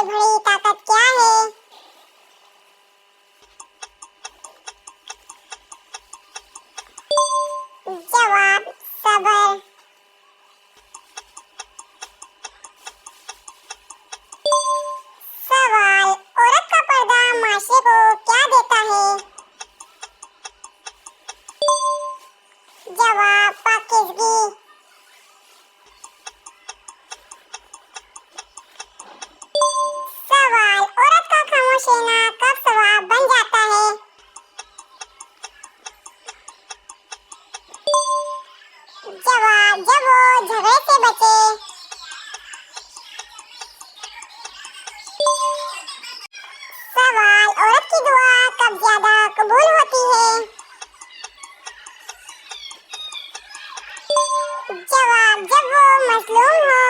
बड़ी ताकत क्या है? जवाब सब्र। सवाल, औरत का पर्दा माशरे को क्या देता है? जवाब पाकीज़गी। सवाल, औरत का खामोश रहना कब स्वभाव बन जाता है? जवाब जब वो झगड़े से बचे। सवाल, औरत की दुआ कब ज्यादा कबूल होती है? जवाब जब वो मजलूम हो।